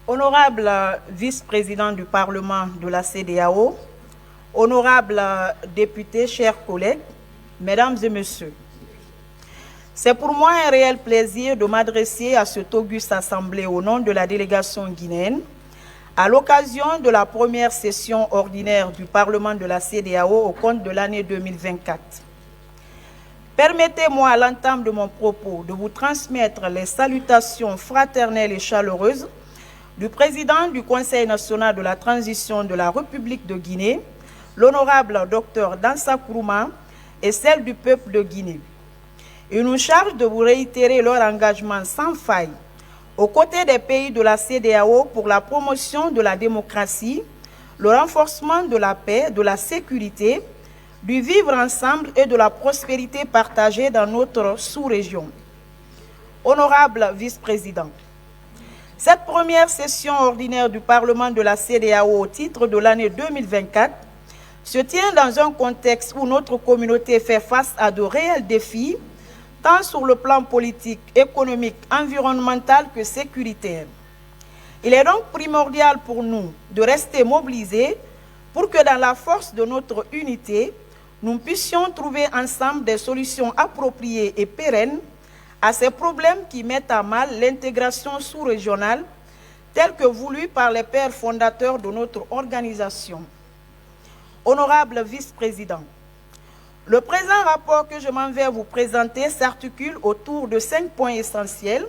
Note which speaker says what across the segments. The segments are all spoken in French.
Speaker 1: Honorable vice-président du Parlement de la CEDEAO, honorables députés, chers collègues, mesdames et messieurs, c'est pour moi un réel plaisir de m'adresser à cette auguste assemblée au nom de la délégation guinéenne à l'occasion de la première session ordinaire du Parlement de la CEDEAO au compte de l'année 2024. Permettez-moi à l'entame de mon propos de vous transmettre les salutations fraternelles et chaleureuses du président du Conseil national de la transition de la République de Guinée, l'honorable Dr Dansa Kourouma, et celle du peuple de Guinée. Il nous charge de vous réitérer leur engagement sans faille aux côtés des pays de la CEDEAO pour la promotion de la démocratie, le renforcement de la paix, de la sécurité, du vivre ensemble et de la prospérité partagée dans notre sous-région. Honorable vice-président, cette première session ordinaire du Parlement de la CEDEAO au titre de l'année 2024 se tient dans un contexte où notre communauté fait face à de réels défis, tant sur le plan politique, économique, environnemental que sécuritaire. Il est donc primordial pour nous de rester mobilisés pour que dans la force de notre unité, nous puissions trouver ensemble des solutions appropriées et pérennes à ces problèmes qui mettent à mal l'intégration sous-régionale telle que voulue par les pères fondateurs de notre organisation. Honorable vice-président, le présent rapport que je m'en vais vous présenter s'articule autour de 5 points essentiels,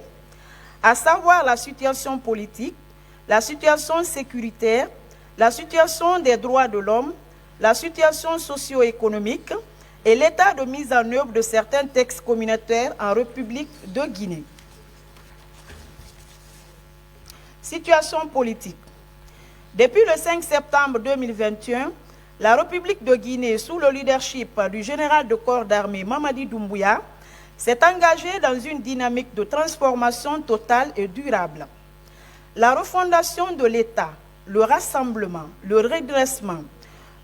Speaker 1: à savoir la situation politique, la situation sécuritaire, la situation des droits de l'homme, la situation socio-économique et l'état de mise en œuvre de certains textes communautaires en République de Guinée. Situation politique. Depuis le 5 septembre 2021, la République de Guinée, sous le leadership du général de corps d'armée Mamadi Doumbouya, s'est engagée dans une dynamique de transformation totale et durable. La refondation de l'État, le rassemblement, le redressement,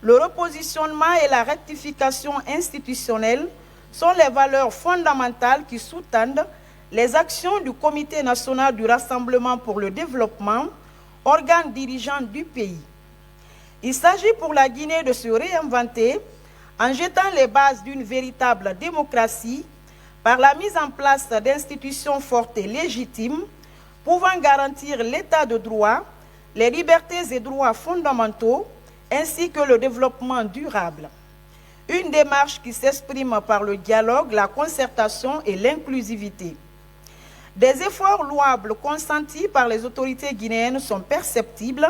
Speaker 1: le repositionnement et la rectification institutionnelle sont les valeurs fondamentales qui sous-tendent les actions du Comité national du Rassemblement pour le développement, organe dirigeant du pays. Il s'agit pour la Guinée de se réinventer en jetant les bases d'une véritable démocratie par la mise en place d'institutions fortes et légitimes pouvant garantir l'état de droit, les libertés et droits fondamentaux, ainsi que le développement durable. Une démarche qui s'exprime par le dialogue, la concertation et l'inclusivité. Des efforts louables consentis par les autorités guinéennes sont perceptibles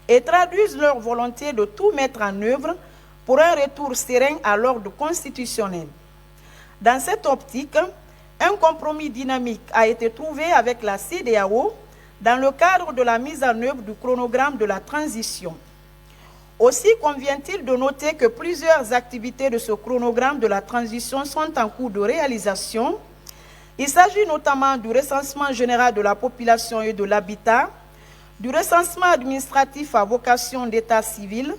Speaker 1: et traduisent leur volonté de tout mettre en œuvre pour un retour serein à l'ordre constitutionnel. Dans cette optique, un compromis dynamique a été trouvé avec la CEDEAO dans le cadre de la mise en œuvre du chronogramme de la transition. Aussi convient-il de noter que plusieurs activités de ce chronogramme de la transition sont en cours de réalisation. Il s'agit notamment du recensement général de la population et de l'habitat, du recensement administratif à vocation d'état civil,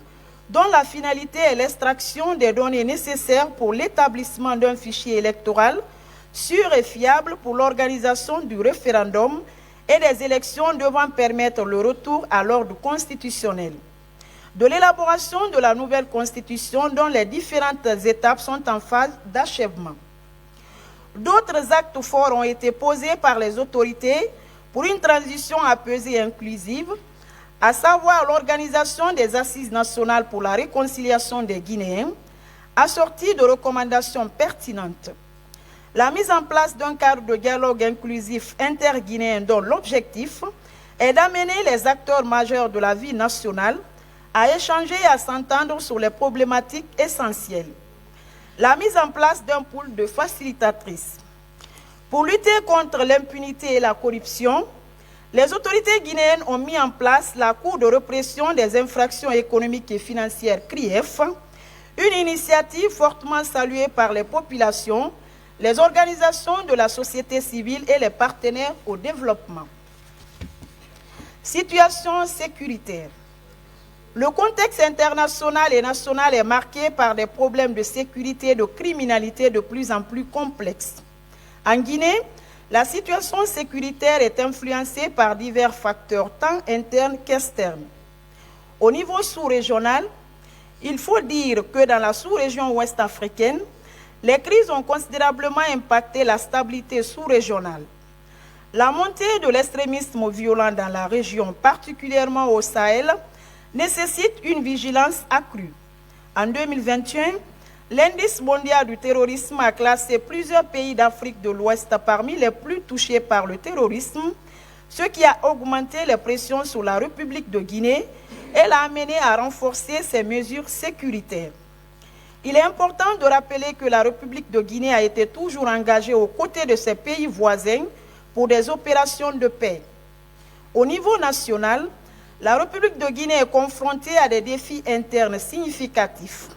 Speaker 1: dont la finalité est l'extraction des données nécessaires pour l'établissement d'un fichier électoral sûr et fiable pour l'organisation du référendum et des élections devant permettre le retour à l'ordre constitutionnel. De l'élaboration de la nouvelle constitution dont les différentes étapes sont en phase d'achèvement. D'autres actes forts ont été posés par les autorités pour une transition apaisée et inclusive, à savoir l'organisation des assises nationales pour la réconciliation des Guinéens, assortie de recommandations pertinentes. La mise en place d'un cadre de dialogue inclusif interguinéen dont l'objectif est d'amener les acteurs majeurs de la vie nationale à échanger et à s'entendre sur les problématiques essentielles. La mise en place d'un pool de facilitatrices. Pour lutter contre l'impunité et la corruption, les autorités guinéennes ont mis en place la Cour de répression des infractions économiques et financières CRIEF, une initiative fortement saluée par les populations, les organisations de la société civile et les partenaires au développement. Situation sécuritaire. Le contexte international et national est marqué par des problèmes de sécurité et de criminalité de plus en plus complexes. En Guinée, la situation sécuritaire est influencée par divers facteurs, tant internes qu'externes. Au niveau sous-régional, il faut dire que dans la sous-région ouest africaine, les crises ont considérablement impacté la stabilité sous-régionale. La montée de l'extrémisme violent dans la région, particulièrement au Sahel, nécessite une vigilance accrue. En 2021, l'indice mondial du terrorisme a classé plusieurs pays d'Afrique de l'Ouest parmi les plus touchés par le terrorisme, ce qui a augmenté les pressions sur la République de Guinée et l'a amené à renforcer ses mesures sécuritaires. Il est important de rappeler que la République de Guinée a été toujours engagée aux côtés de ses pays voisins pour des opérations de paix. Au niveau national, la République de Guinée est confrontée à des défis internes significatifs.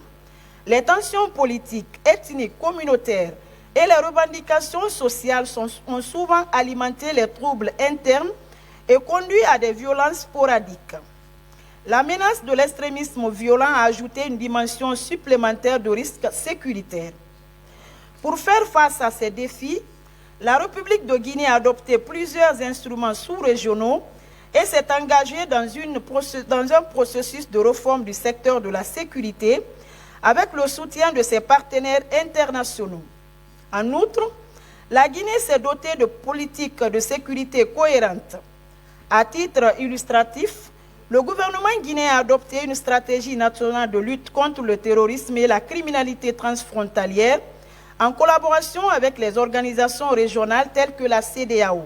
Speaker 1: Les tensions politiques, ethniques, communautaires et les revendications sociales ont souvent alimenté les troubles internes et conduit à des violences sporadiques. La menace de l'extrémisme violent a ajouté une dimension supplémentaire de risque sécuritaire. Pour faire face à ces défis, la République de Guinée a adopté plusieurs instruments sous-régionaux et s'est engagée dans un processus de réforme du secteur de la sécurité avec le soutien de ses partenaires internationaux. En outre, la Guinée s'est dotée de politiques de sécurité cohérentes. À titre illustratif, le gouvernement guinéen a adopté une stratégie nationale de lutte contre le terrorisme et la criminalité transfrontalière en collaboration avec les organisations régionales telles que la CEDEAO.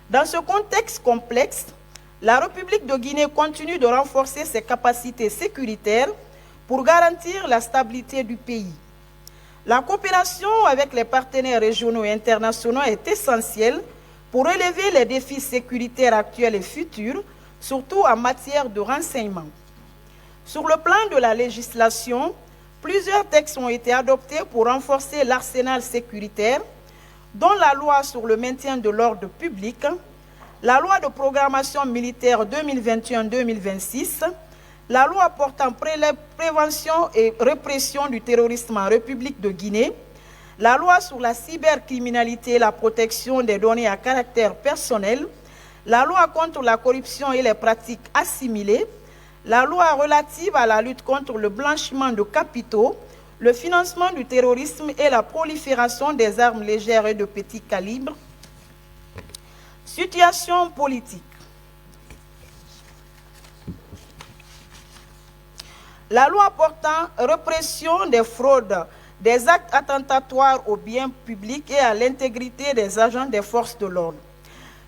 Speaker 1: Dans ce contexte complexe, la République de Guinée continue de renforcer ses capacités sécuritaires pour garantir la stabilité du pays. La coopération avec les partenaires régionaux et internationaux est essentielle pour relever les défis sécuritaires actuels et futurs, surtout en matière de renseignement. Sur le plan de la législation, plusieurs textes ont été adoptés pour renforcer l'arsenal sécuritaire, dont la loi sur le maintien de l'ordre public, la loi de programmation militaire 2021-2026, la loi portant prévention et répression du terrorisme en République de Guinée, la loi sur la cybercriminalité et la protection des données à caractère personnel, la loi contre la corruption et les pratiques assimilées, la loi relative à la lutte contre le blanchiment de capitaux, le financement du terrorisme et la prolifération des armes légères et de petit calibre. Situation politique. La loi portant répression des fraudes, des actes attentatoires aux biens publics et à l'intégrité des agents des forces de l'ordre.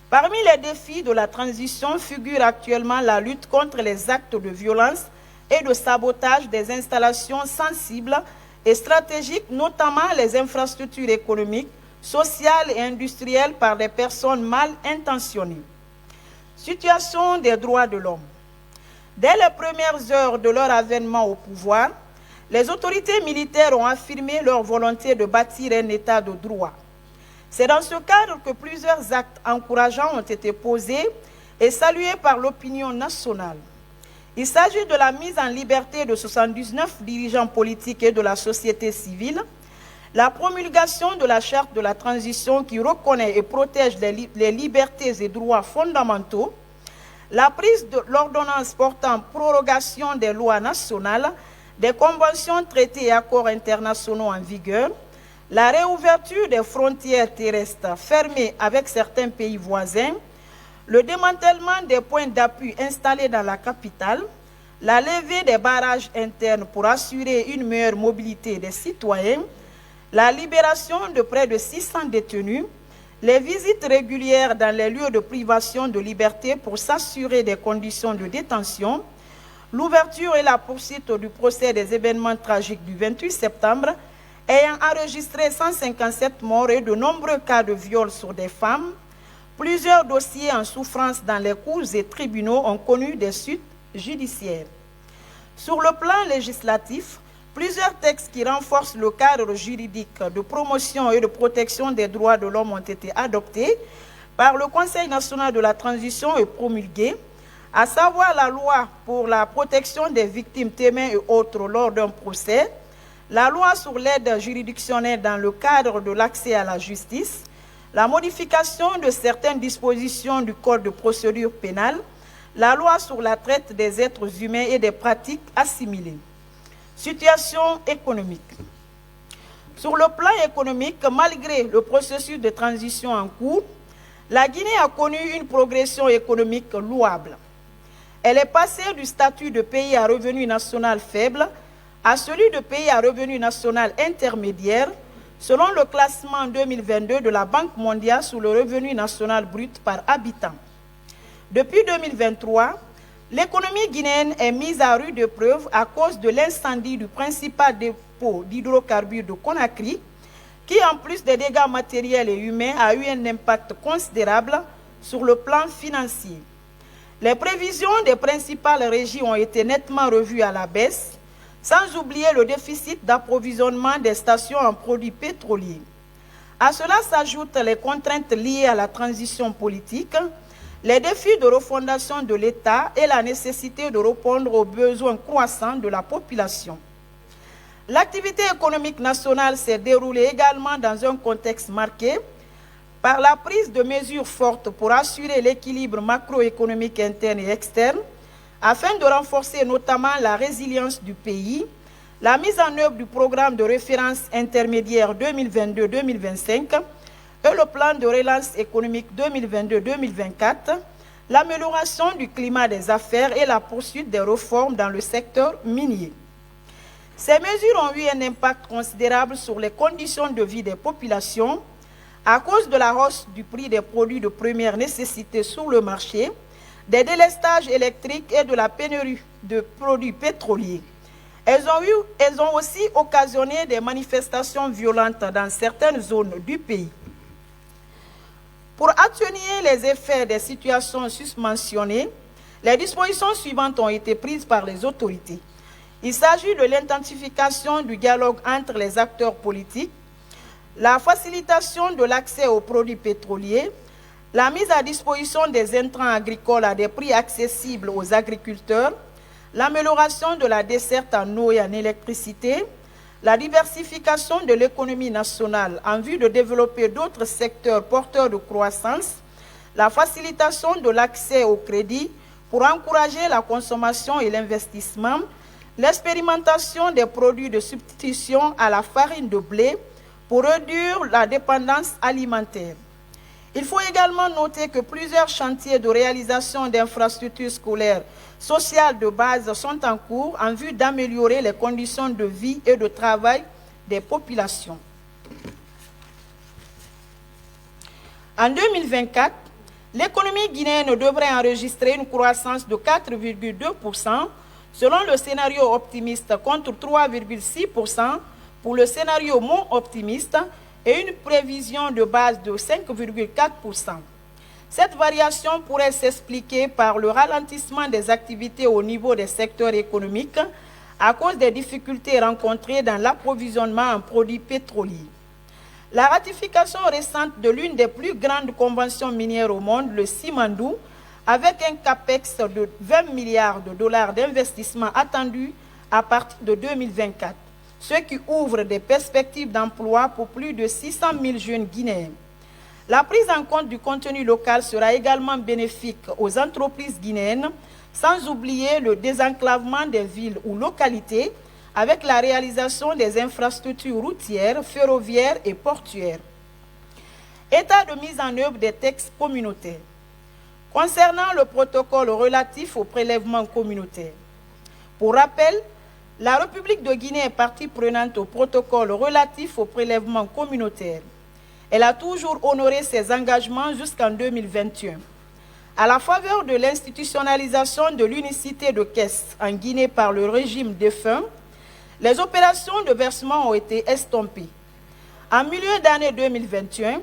Speaker 1: Parmi les défis de la transition figure actuellement la lutte contre les actes de violence et de sabotage des installations sensibles et stratégiques, notamment les infrastructures économiques, sociales et industrielles par des personnes mal intentionnées. Situation des droits de l'homme. Dès les premières heures de leur avènement au pouvoir, les autorités militaires ont affirmé leur volonté de bâtir un État de droit. C'est dans ce cadre que plusieurs actes encourageants ont été posés et salués par l'opinion nationale. Il s'agit de la mise en liberté de 79 dirigeants politiques et de la société civile, la promulgation de la charte de la transition qui reconnaît et protège les libertés et droits fondamentaux, la prise de l'ordonnance portant prorogation des lois nationales, des conventions, traités et accords internationaux en vigueur, la réouverture des frontières terrestres fermées avec certains pays voisins, le démantèlement des points d'appui installés dans la capitale, la levée des barrages internes pour assurer une meilleure mobilité des citoyens, la libération de près de 600 détenus, les visites régulières dans les lieux de privation de liberté pour s'assurer des conditions de détention, l'ouverture et la poursuite du procès des événements tragiques du 28 septembre, ayant enregistré 157 morts et de nombreux cas de viol sur des femmes, plusieurs dossiers en souffrance dans les cours et tribunaux ont connu des suites judiciaires. Sur le plan législatif, plusieurs textes qui renforcent le cadre juridique de promotion et de protection des droits de l'homme ont été adoptés par le Conseil national de la transition et promulgués, à savoir la loi pour la protection des victimes, témoins et autres lors d'un procès, la loi sur l'aide juridictionnelle dans le cadre de l'accès à la justice, la modification de certaines dispositions du Code de procédure pénale, la loi sur la traite des êtres humains et des pratiques assimilées. Situation économique. Sur le plan économique, malgré le processus de transition en cours, la Guinée a connu une progression économique louable. Elle est passée du statut de pays à revenu national faible à celui de pays à revenu national intermédiaire, selon le classement 2022 de la Banque mondiale sur le revenu national brut par habitant. Depuis 2023, l'économie guinéenne est mise à rude épreuve à cause de l'incendie du principal dépôt d'hydrocarbures de Conakry, qui, en plus des dégâts matériels et humains, a eu un impact considérable sur le plan financier. Les prévisions des principales régies ont été nettement revues à la baisse, sans oublier le déficit d'approvisionnement des stations en produits pétroliers. À cela s'ajoutent les contraintes liées à la transition politique, les défis de refondation de l'État et la nécessité de répondre aux besoins croissants de la population. L'activité économique nationale s'est déroulée également dans un contexte marqué par la prise de mesures fortes pour assurer l'équilibre macroéconomique interne et externe, afin de renforcer notamment la résilience du pays, la mise en œuvre du programme de référence intermédiaire 2022-2025 et le plan de relance économique 2022-2024, l'amélioration du climat des affaires et la poursuite des réformes dans le secteur minier. Ces mesures ont eu un impact considérable sur les conditions de vie des populations à cause de la hausse du prix des produits de première nécessité sur le marché, des délestages électriques et de la pénurie de produits pétroliers. Elles ont aussi occasionné des manifestations violentes dans certaines zones du pays. Pour atténuer les effets des situations susmentionnées, les dispositions suivantes ont été prises par les autorités. Il s'agit de l'intensification du dialogue entre les acteurs politiques, la facilitation de l'accès aux produits pétroliers, la mise à disposition des intrants agricoles à des prix accessibles aux agriculteurs, l'amélioration de la desserte en eau et en électricité, la diversification de l'économie nationale en vue de développer d'autres secteurs porteurs de croissance, la facilitation de l'accès au crédit pour encourager la consommation et l'investissement, l'expérimentation des produits de substitution à la farine de blé pour réduire la dépendance alimentaire. Il faut également noter que plusieurs chantiers de réalisation d'infrastructures scolaires sociales de base sont en cours en vue d'améliorer les conditions de vie et de travail des populations. En 2024, l'économie guinéenne devrait enregistrer une croissance de 4,2% selon le scénario optimiste contre 3,6% pour le scénario moins optimiste et une prévision de base de 5,4%. Cette variation pourrait s'expliquer par le ralentissement des activités au niveau des secteurs économiques à cause des difficultés rencontrées dans l'approvisionnement en produits pétroliers. La ratification récente de l'une des plus grandes conventions minières au monde, le Simandou, avec un capex de 20 milliards de dollars d'investissement attendu à partir de 2024. Ce qui ouvre des perspectives d'emploi pour plus de 600 000 jeunes Guinéens. La prise en compte du contenu local sera également bénéfique aux entreprises guinéennes, sans oublier le désenclavement des villes ou localités avec la réalisation des infrastructures routières, ferroviaires et portuaires. État de mise en œuvre des textes communautaires. Concernant le protocole relatif au prélèvement communautaire. Pour rappel, la République de Guinée est partie prenante au protocole relatif au prélèvement communautaire. Elle a toujours honoré ses engagements jusqu'en 2021. À la faveur de l'institutionnalisation de l'unicité de caisse en Guinée par le régime défunt, les opérations de versement ont été estompées. En milieu d'année 2021,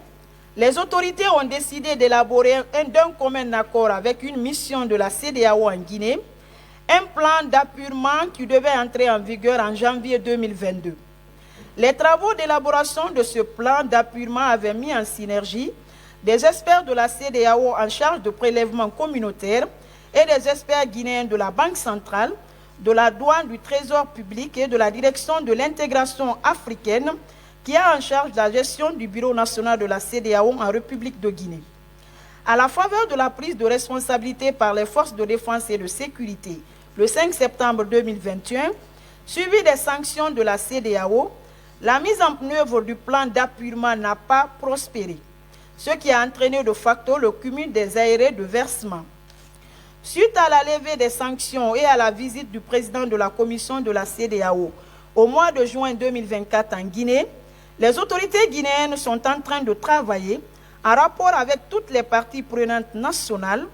Speaker 1: les autorités ont décidé d'élaborer d'un commun accord avec une mission de la CEDEAO en Guinée, un plan d'appurement qui devait entrer en vigueur en janvier 2022. Les travaux d'élaboration de ce plan d'appurement avaient mis en synergie des experts de la CEDEAO en charge de prélèvements communautaires et des experts guinéens de la Banque centrale, de la douane du Trésor public et de la direction de l'intégration africaine qui a en charge la gestion du Bureau national de la CEDEAO en République de Guinée. À la faveur de la prise de responsabilité par les forces de défense et de sécurité le 5 septembre 2021, suivi des sanctions de la CEDEAO, la mise en œuvre du plan d'appurement n'a pas prospéré, ce qui a entraîné de facto le cumul des aérés de versement. Suite à la levée des sanctions et à la visite du président de la commission de la CEDEAO au mois de juin 2024 en Guinée, les autorités guinéennes sont en train de travailler en rapport avec toutes les parties prenantes nationales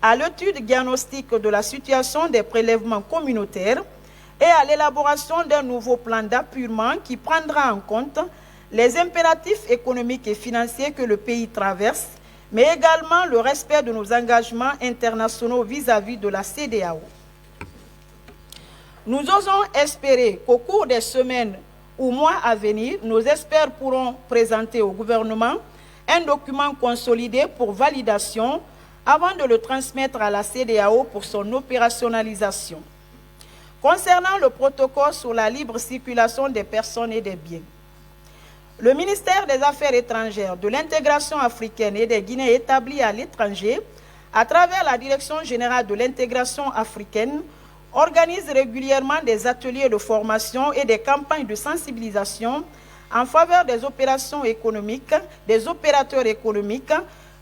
Speaker 1: à l'étude diagnostique de la situation des prélèvements communautaires et à l'élaboration d'un nouveau plan d'appurement qui prendra en compte les impératifs économiques et financiers que le pays traverse, mais également le respect de nos engagements internationaux vis-à-vis de la CEDEAO. Nous osons espérer qu'au cours des semaines ou mois à venir, nos experts pourront présenter au gouvernement un document consolidé pour validation avant de le transmettre à la CEDEAO pour son opérationnalisation. Concernant le protocole sur la libre circulation des personnes et des biens, le ministère des Affaires étrangères, de l'intégration africaine et des Guinéens établis à l'étranger, à travers la Direction générale de l'intégration africaine, organise régulièrement des ateliers de formation et des campagnes de sensibilisation en faveur des opérations économiques, des opérateurs économiques,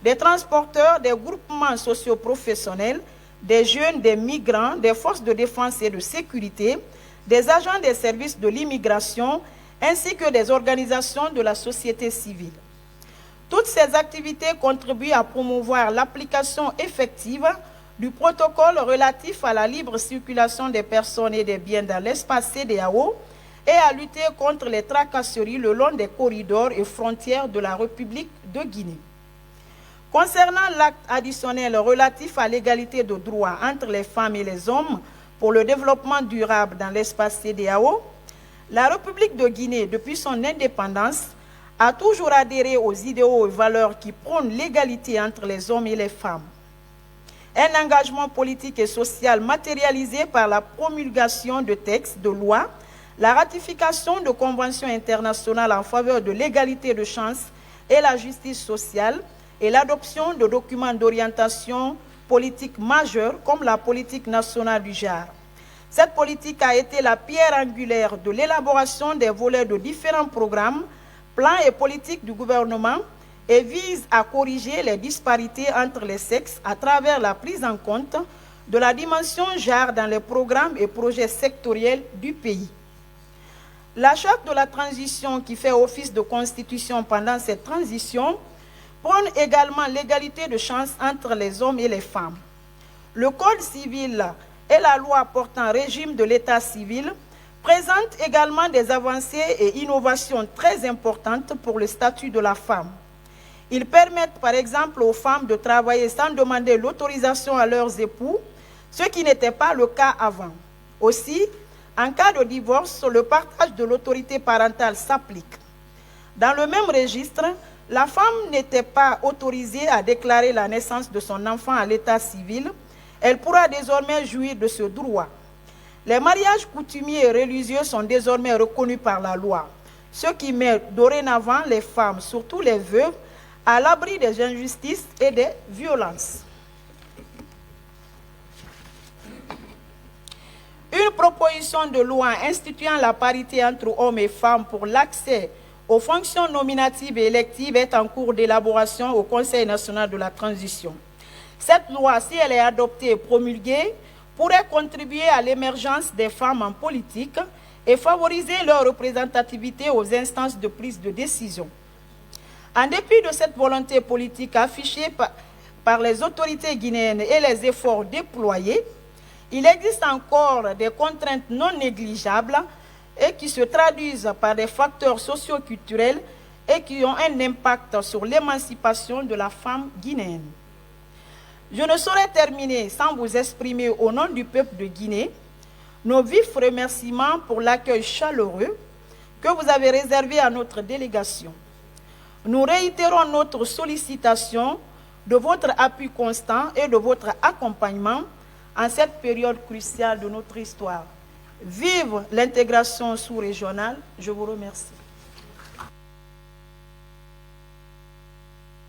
Speaker 1: des transporteurs, des groupements socio-professionnels, des jeunes, des migrants, des forces de défense et de sécurité, des agents des services de l'immigration, ainsi que des organisations de la société civile. Toutes ces activités contribuent à promouvoir l'application effective du protocole relatif à la libre circulation des personnes et des biens dans l'espace CEDEAO et à lutter contre les tracasseries le long des corridors et frontières de la République de Guinée. Concernant l'acte additionnel relatif à l'égalité de droits entre les femmes et les hommes pour le développement durable dans l'espace CEDEAO, la République de Guinée, depuis son indépendance, a toujours adhéré aux idéaux et valeurs qui prônent l'égalité entre les hommes et les femmes. Un engagement politique et social matérialisé par la promulgation de textes, de lois, la ratification de conventions internationales en faveur de l'égalité de chance et la justice sociale, et l'adoption de documents d'orientation politique majeurs comme la politique nationale du genre. Cette politique a été la pierre angulaire de l'élaboration des volets de différents programmes, plans et politiques du gouvernement et vise à corriger les disparités entre les sexes à travers la prise en compte de la dimension genre dans les programmes et projets sectoriels du pays. La charte de la transition qui fait office de constitution pendant cette transition prône également l'égalité de chance entre les hommes et les femmes. Le Code civil et la loi portant régime de l'état civil présentent également des avancées et innovations très importantes pour le statut de la femme. Ils permettent par exemple aux femmes de travailler sans demander l'autorisation à leurs époux, ce qui n'était pas le cas avant. Aussi, en cas de divorce, le partage de l'autorité parentale s'applique. Dans le même registre, la femme n'était pas autorisée à déclarer la naissance de son enfant à l'état civil. Elle pourra désormais jouir de ce droit. Les mariages coutumiers et religieux sont désormais reconnus par la loi, ce qui met dorénavant les femmes, surtout les veuves, à l'abri des injustices et des violences. Une proposition de loi instituant la parité entre hommes et femmes pour l'accès aux fonctions nominatives et électives est en cours d'élaboration au Conseil national de la transition. Cette loi, si elle est adoptée et promulguée, pourrait contribuer à l'émergence des femmes en politique et favoriser leur représentativité aux instances de prise de décision. En dépit de cette volonté politique affichée par les autorités guinéennes et les efforts déployés, il existe encore des contraintes non négligeables et qui se traduisent par des facteurs socio-culturels et qui ont un impact sur l'émancipation de la femme guinéenne. Je ne saurais terminer sans vous exprimer au nom du peuple de Guinée nos vifs remerciements pour l'accueil chaleureux que vous avez réservé à notre délégation. Nous réitérons notre sollicitation de votre appui constant et de votre accompagnement en cette période cruciale de notre histoire. Vive l'intégration sous-régionale. Je vous remercie.